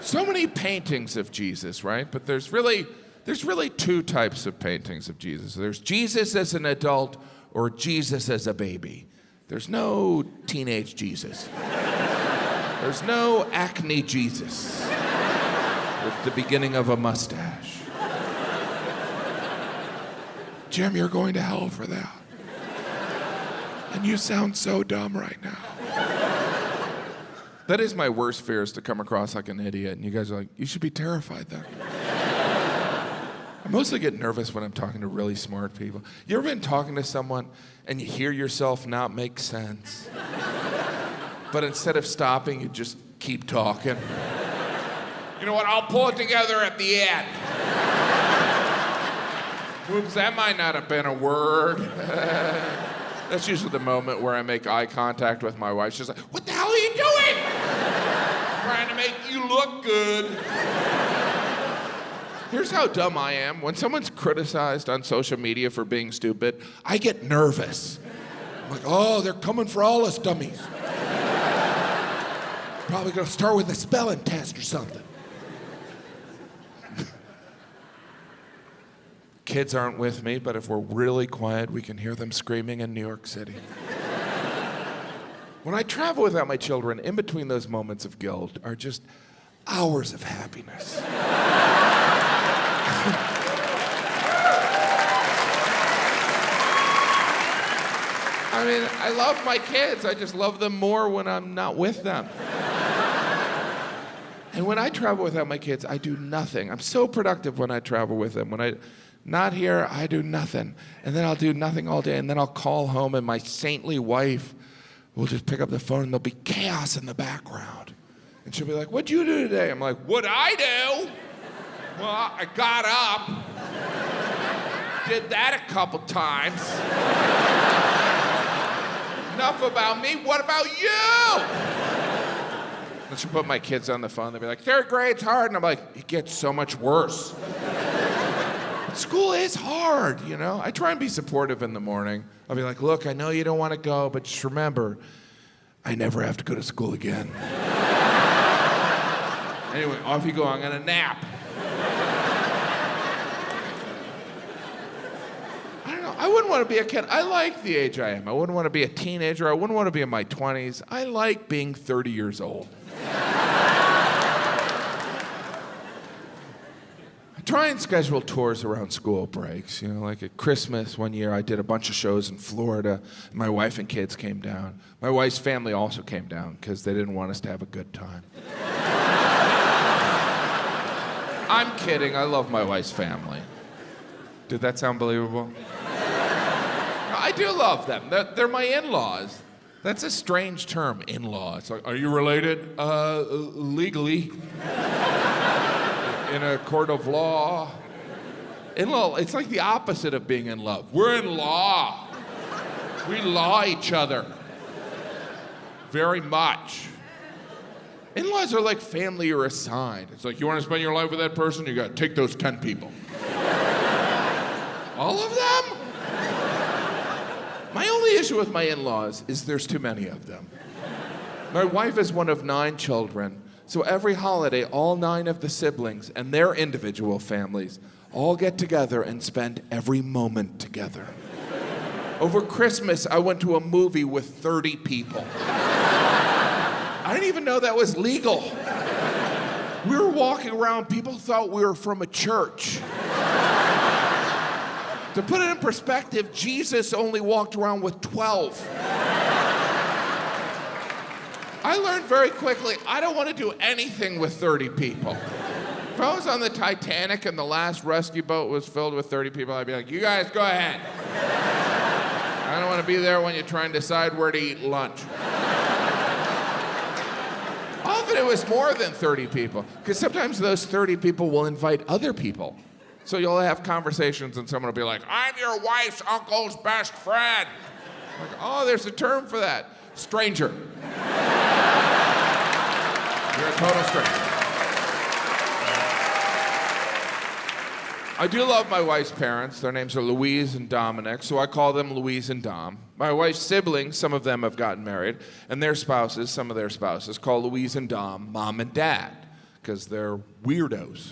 So many paintings of Jesus, right? But there's really two types of paintings of Jesus. There's Jesus as an adult or Jesus as a baby. There's no teenage Jesus. There's no acne Jesus with the beginning of a mustache. Jim, you're going to hell for that. And you sound so dumb right now. That is my worst fear, is to come across like an idiot, and you guys are like, you should be terrified then. I mostly get nervous when I'm talking to really smart people. You ever been talking to someone and you hear yourself not make sense? But instead of stopping, you just keep talking. You know what, I'll pull it together at the end. Oops, that might not have been a word. That's usually the moment where I make eye contact with my wife. She's like, what the hell are you doing? Trying to make you look good. Here's how dumb I am. When someone's criticized on social media for being stupid, I get nervous. I'm like, oh, they're coming for all us dummies. Probably gonna start with a spelling test or something. Kids aren't with me, but if we're really quiet, we can hear them screaming in New York City. When I travel without my children, in between those moments of guilt are just hours of happiness. I mean, I love my kids. I just love them more when I'm not with them. And when I travel without my kids, I do nothing. I'm so productive when I travel with them. When I'm not here, I do nothing. And then I'll do nothing all day, and then I'll call home, and my saintly wife will just pick up the phone, and there'll be chaos in the background. And she'll be like, what'd you do today? I'm like, what'd I do? Well, I got up, did that a couple times. Enough about me, what about you? Then she'll put my kids on the phone, they'll be like, third grade's hard, and I'm like, it gets so much worse. School is hard, you know? I try and be supportive in the morning. I'll be like, look, I know you don't want to go, but just remember, I never have to go to school again. Anyway, off you go, I'm gonna nap. I don't know, I wouldn't want to be a kid. I like the age I am. I wouldn't want to be a teenager. I wouldn't want to be in my 20s. I like being 30 years old. Try and schedule tours around school breaks. You know, like at Christmas one year, I did a bunch of shows in Florida. My wife and kids came down. My wife's family also came down because they didn't want us to have a good time. I'm kidding. I love my wife's family. Did that sound believable? I do love them. They're my in-laws. That's a strange term, in-law. It's like, are you related? Legally. In a court of law. In-law, it's like the opposite of being in love. We're in law. We law each other. Very much. In-laws are like family you're assigned. It's like, you want to spend your life with that person? You got to take those 10 people. All of them? My only issue with my in-laws is there's too many of them. My wife is one of 9 children. So every holiday, all 9 of the siblings and their individual families all get together and spend every moment together. Over Christmas, I went to a movie with 30 people. I didn't even know that was legal. We were walking around, people thought we were from a church. To put it in perspective, Jesus only walked around with 12. I learned very quickly, I don't want to do anything with 30 people. If I was on the Titanic and the last rescue boat was filled with 30 people, I'd be like, you guys go ahead. I don't want to be there when you try and decide where to eat lunch. Often it was more than 30 people, because sometimes those 30 people will invite other people. So you'll have conversations and someone will be like, I'm your wife's uncle's best friend. Like, oh, there's a term for that. Stranger. You're a total stranger. I do love my wife's parents. Their names are Louise and Dominic, so I call them Louise and Dom. My wife's siblings, some of them have gotten married, and their spouses, some of their spouses, call Louise and Dom Mom and Dad, because they're weirdos.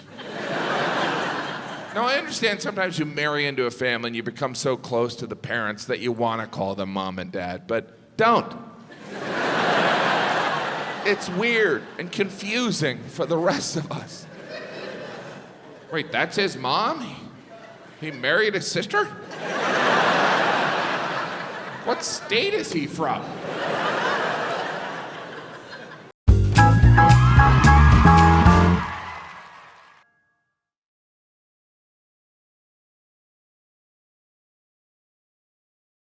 Now, I understand sometimes you marry into a family and you become so close to the parents that you want to call them mom and dad, but don't. It's weird and confusing for the rest of us. Wait, that's his mom? He married his sister? What state is he from?